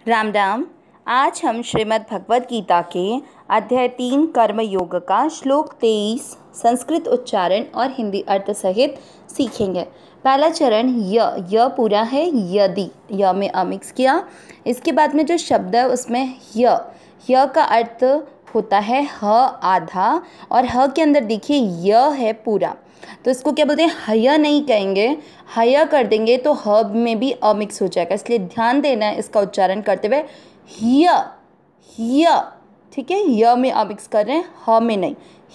राम राम। आज हम श्रीमद् भगवद गीता के अध्याय 3 कर्म योग का श्लोक 23 संस्कृत उच्चारण और हिंदी अर्थ सहित सीखेंगे। पहला चरण य पूरा है, यदि य में अमिक्स किया। इसके बाद में जो शब्द है उसमें य का अर्थ होता है ह आधा, और ह के अंदर देखिए य है पूरा, तो इसको क्या बोलते हैं, हय नहीं कहेंगे, हय कर देंगे तो ह में भी अमिक्स हो जाएगा, इसलिए ध्यान देना है इसका उच्चारण करते हुए। य, ठीक है, य में अमिक्स कर रहे हैं, ह में नहीं।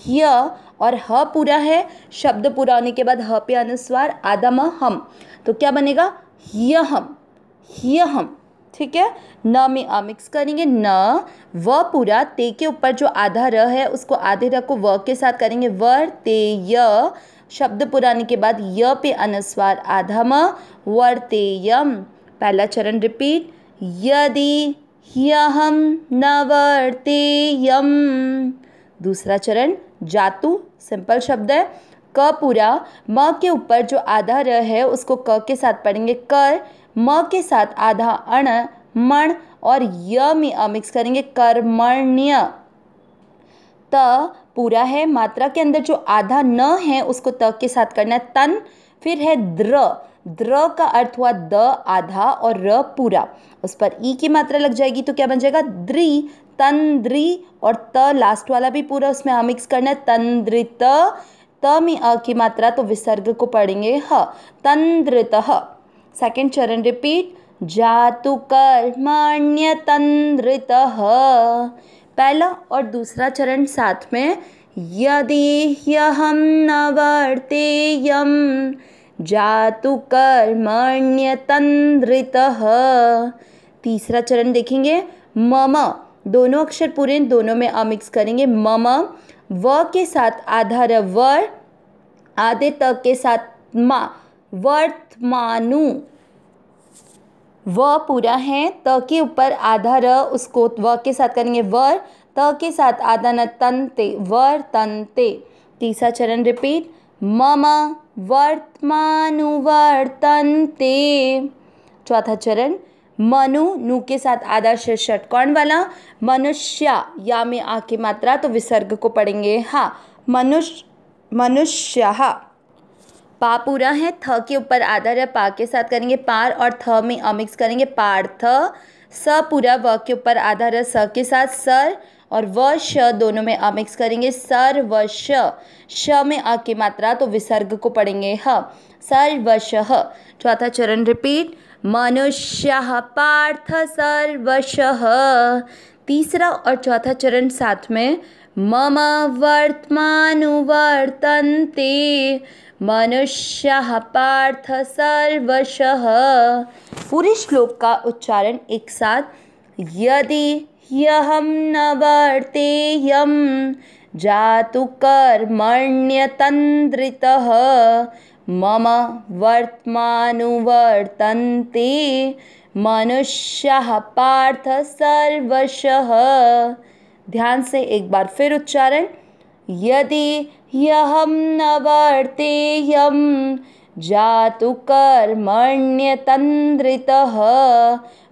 य और ह पूरा है, शब्द पूरा होने के बाद ह पे अनुस्वार आधा म हम, तो क्या बनेगा ह्यहम, ठीक है। न में अमिक्स करेंगे, न व पूरा, ते के ऊपर जो आधा र है उसको आधे र को व के साथ करेंगे, वर ते य, शब्द पुराने के बाद य पे अनुस्वार आधा म, वर्तेयम। पहला चरण रिपीट, यदि ह्यहम न वर्तेयम। दूसरा चरण जातु, सिंपल शब्द है, क पूरा, म के ऊपर जो आधा र है उसको क के साथ पढ़ेंगे, कर, म के साथ आधा अण मण, और य में अमिक्स करेंगे, कर्मण्य। त पूरा है, मात्रा के अंदर जो आधा न है उसको त के साथ करना है, तन। फिर है द्र का अर्थ हुआ द आधा और र पूरा, उस पर ई की मात्रा लग जाएगी तो क्या बन जाएगा, द्रि, तंद्रि, और त लास्ट वाला भी पूरा उसमें अमिक्स करना है, तंद्रित। त में अ की मात्रा तो विसर्ग को पढ़ेंगे ह, तंद्रितः। सेकंड चरण रिपीट, जातु कर्मण्य तंद्रितः। पहला और दूसरा चरण साथ में, यदि ह्यहम न वर्तेयम जातु कर्मण्य तंद्रितः। तीसरा चरण देखेंगे, मम, दोनों अक्षर पूरे, दोनों में अमिक्स करेंगे, मम, व के साथ आधा र वर, आधे त के साथ मा, वर्तमानु। व पूरा है, त के ऊपर आधा र उसको व के साथ करेंगे, वर, त के साथ आधा न, तंते, वर्तन्ते। तीसरा चरण रिपीट, मम वर्तमानु वर्तन्ते। चौथा चरण, मनु, नु के साथ आधा षटकोण वाला, मनुष्य, या में आ की मात्रा तो विसर्ग को पढ़ेंगे हा, मनुष्यः। पा पूरा है, थ के ऊपर आधा र पा के साथ करेंगे, पार, और थ में अमिक्स करेंगे, पार्थ। स पूरा, व के ऊपर आधा र स के साथ सर, और व श दोनों में अमिक्स करेंगे, सर्वश। श में अ की मात्रा तो विसर्ग को पढ़ेंगे ह, सर्वशः। चौथा चरण रिपीट, मनुष्यः पार्थ सर्वशः। तीसरा और चौथा चरण साथ में, मम वर्तमानु वर्तन्ते मनुष्यः पार्थ सर्वशः। पूरे श्लोक का उच्चारण एक साथ, यदि ह्यहम न वर्तेयम जातु कर्मण्य तंद्रितः मम वर्तमानु वर्तन्ते मनुष्यः पार्थ सर्वशः। ध्यान से एक बार फिर उच्चारण, यदि ह्यहम न वर्तेयम जातु कर्मण्य तंद्रितः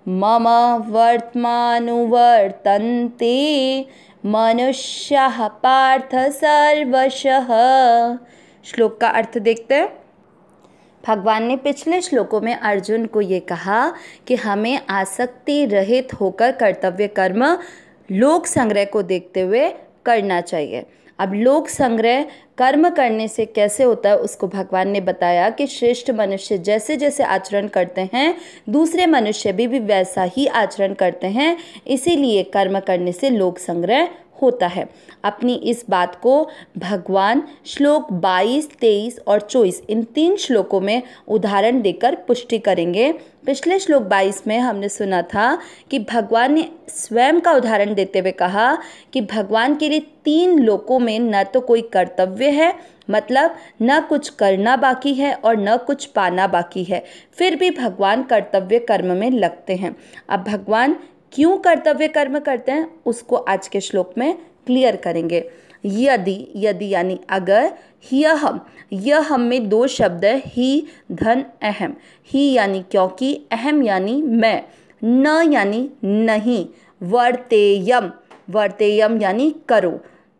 मम वर्तमानु वर्तन्ते मनुष्यः पार्थ सर्वशः। श्लोक का अर्थ देखते हैं। भगवान ने पिछले श्लोकों में अर्जुन को ये कहा कि हमें आसक्ति रहित होकर कर्तव्य कर्म लोक संग्रह को देखते हुए करना चाहिए। अब लोक संग्रह कर्म करने से कैसे होता है उसको भगवान ने बताया कि श्रेष्ठ मनुष्य जैसे जैसे आचरण करते हैं दूसरे मनुष्य भी वैसा ही आचरण करते हैं, इसीलिए कर्म करने से लोक संग्रह होता है। अपनी इस बात को भगवान श्लोक 22, 23 और 24 इन 3 श्लोकों में उदाहरण देकर पुष्टि करेंगे। पिछले श्लोक 22 में हमने सुना था कि भगवान ने स्वयं का उदाहरण देते हुए कहा कि भगवान के लिए 3 लोकों में न तो कोई कर्तव्य है, मतलब न कुछ करना बाकी है और न कुछ पाना बाकी है, फिर भी भगवान कर्तव्य कर्म में लगते हैं। अब भगवान क्यों कर्तव्य कर्म करते हैं उसको आज के श्लोक में क्लियर करेंगे। यदि यानी अगर, ह्यहम में 2 शब्द है, ही धन अहम। ही यानी क्योंकि, अहम यानी मैं। न यानी नहीं, वर्तेयम, वर्तेयम यानी करो।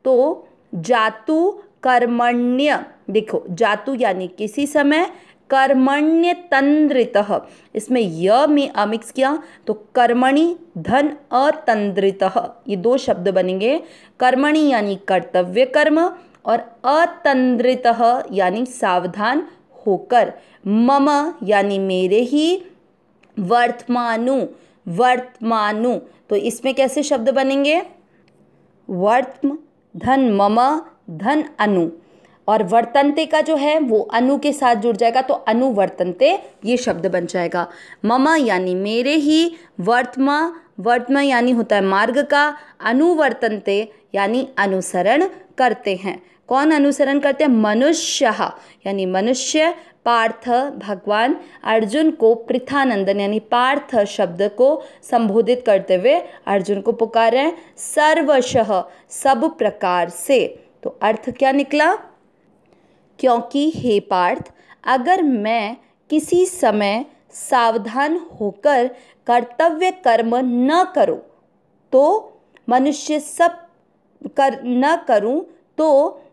तो जातु कर्मण्य, देखो जातु यानी किसी समय, कर्मण्य तंद्रितः, इसमें य में अमिक्स किया तो कर्मणि धन अतंद्रितः, ये दो शब्द बनेंगे। कर्मणि यानी कर्तव्य कर्म और अतंद्रितः यानी सावधान होकर। मम यानी मेरे ही, वर्तमानु, वर्तमानु, तो इसमें कैसे शब्द बनेंगे? वर्त्म धन मम धन अनु, और वर्तन्ते का जो है वो अनु के साथ जुड़ जाएगा तो अनुवर्तन्ते ये शब्द बन जाएगा। मम यानी मेरे ही, वर्त्मा, वर्त्मा यानी होता है मार्ग का, अनुवर्तन्ते यानी अनुसरण करते हैं। कौन अनुसरण करते हैं? मनुष्य, यानी मनुष्य। पार्थ, भगवान अर्जुन को पृथानंदन यानी पार्थ शब्द को संबोधित करते हुए अर्जुन को पुकार रहे हैं, सर्वशः सब प्रकार से। तो अर्थ क्या निकला? क्योंकि हे पार्थ, अगर मैं किसी समय सावधान होकर कर्तव्य कर्म न करूं तो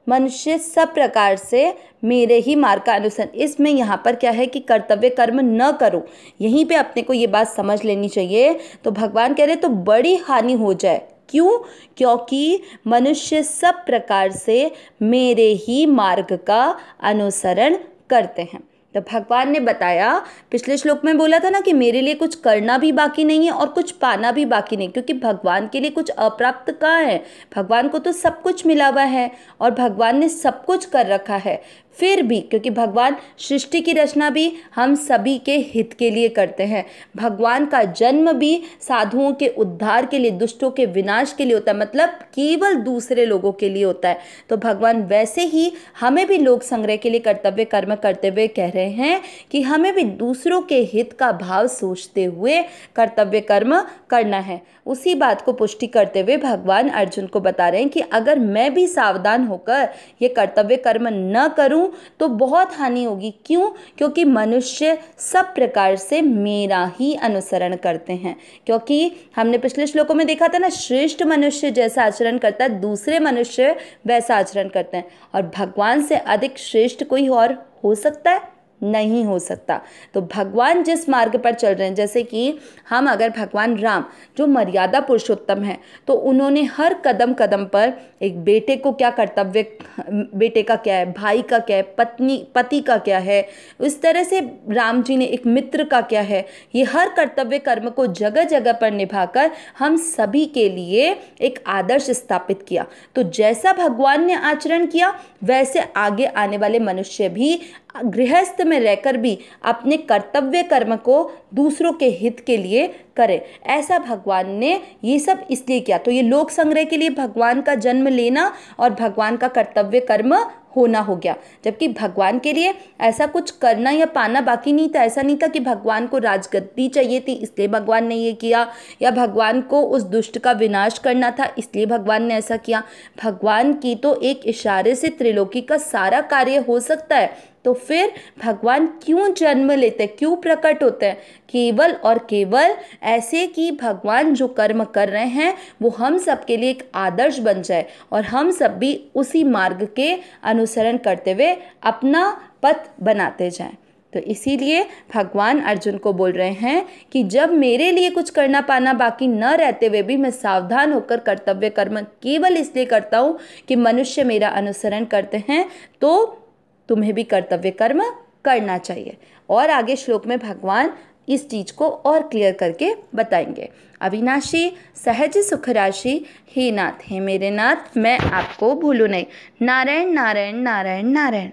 मनुष्य सब प्रकार से मेरे ही मार्ग का अनुसरण। इसमें यहाँ पर क्या है कि कर्तव्य कर्म न करो, यहीं पे अपने को ये बात समझ लेनी चाहिए। तो भगवान कह रहे तो बड़ी हानि हो जाए। क्यों? क्योंकि मनुष्य सब प्रकार से मेरे ही मार्ग का अनुसरण करते हैं। तो भगवान ने बताया, पिछले श्लोक में बोला था ना कि मेरे लिए कुछ करना भी बाकी नहीं है और कुछ पाना भी बाकी नहीं, क्योंकि भगवान के लिए कुछ अप्राप्त कहाँ है? भगवान को तो सब कुछ मिला हुआ है और भगवान ने सब कुछ कर रखा है। फिर भी क्योंकि भगवान सृष्टि की रचना भी हम सभी के हित के लिए करते हैं, भगवान का जन्म भी साधुओं के उद्धार के लिए, दुष्टों के विनाश के लिए होता है, मतलब केवल दूसरे लोगों के लिए होता है। तो भगवान वैसे ही हमें भी लोक संग्रह के लिए कर्तव्य कर्म करते हुए कह रहे हैं कि हमें भी दूसरों के हित का भाव सोचते हुए कर्तव्य कर्म करना है। उसी बात को पुष्टि करते हुए भगवान अर्जुन को बता रहे हैं कि अगर मैं भी सावधान होकर ये कर्तव्य कर्म न करूं तो बहुत हानि होगी। क्यों? क्योंकि मनुष्य सब प्रकार से मेरा ही अनुसरण करते हैं। क्योंकि हमने पिछले श्लोकों में देखा था ना, श्रेष्ठ मनुष्य जैसा आचरण करता है दूसरे मनुष्य वैसा आचरण करते हैं, और भगवान से अधिक श्रेष्ठ कोई और हो सकता है? नहीं हो सकता। तो भगवान जिस मार्ग पर चल रहे हैं, जैसे कि हम अगर भगवान राम जो मर्यादा पुरुषोत्तम है, तो उन्होंने हर कदम कदम पर एक बेटे को क्या कर्तव्य, बेटे का क्या है, भाई का क्या है, पति का क्या है, उस तरह से राम जी ने एक मित्र का क्या है, ये हर कर्तव्य कर्म को जगह जगह पर निभाकर हम सभी के लिए एक आदर्श स्थापित किया। तो जैसा भगवान ने आचरण किया वैसे आगे आने वाले मनुष्य भी गृहस्थ में रहकर भी अपने कर्तव्य कर्म को दूसरों के हित के लिए करें। ऐसा भगवान ने ये सब इसलिए किया। तो ये लोक संग्रह के लिए भगवान का जन्म लेना और भगवान का कर्तव्य कर्म होना हो गया, जबकि भगवान के लिए ऐसा कुछ करना या पाना बाकी नहीं था। ऐसा नहीं था कि भगवान को राजगद्दी चाहिए थी इसलिए भगवान ने ये किया, या भगवान को उस दुष्ट का विनाश करना था इसलिए भगवान ने ऐसा किया। भगवान की तो एक इशारे से त्रिलोकी का सारा कार्य हो सकता है। तो फिर भगवान क्यों जन्म लेते हैं, क्यों प्रकट होते हैं? केवल और केवल ऐसे कि भगवान जो कर्म कर रहे हैं वो हम सब के लिए एक आदर्श बन जाए और हम सब भी उसी मार्ग के अनुसरण करते हुए अपना पथ बनाते जाएं। तो इसीलिए भगवान अर्जुन को बोल रहे हैं कि जब मेरे लिए कुछ करना पाना बाकी न रहते हुए भी मैं सावधान होकर कर्तव्य कर्म केवल इसलिए करता हूँ कि मनुष्य मेरा अनुसरण करते हैं, तो तुम्हें भी कर्तव्य कर्म करना चाहिए। और आगे श्लोक में भगवान इस चीज को और क्लियर करके बताएंगे। अविनाशी सहज सुख राशि, हे नाथ, हे मेरे नाथ, मैं आपको भूलूं नहीं। नारायण नारायण नारायण नारायण।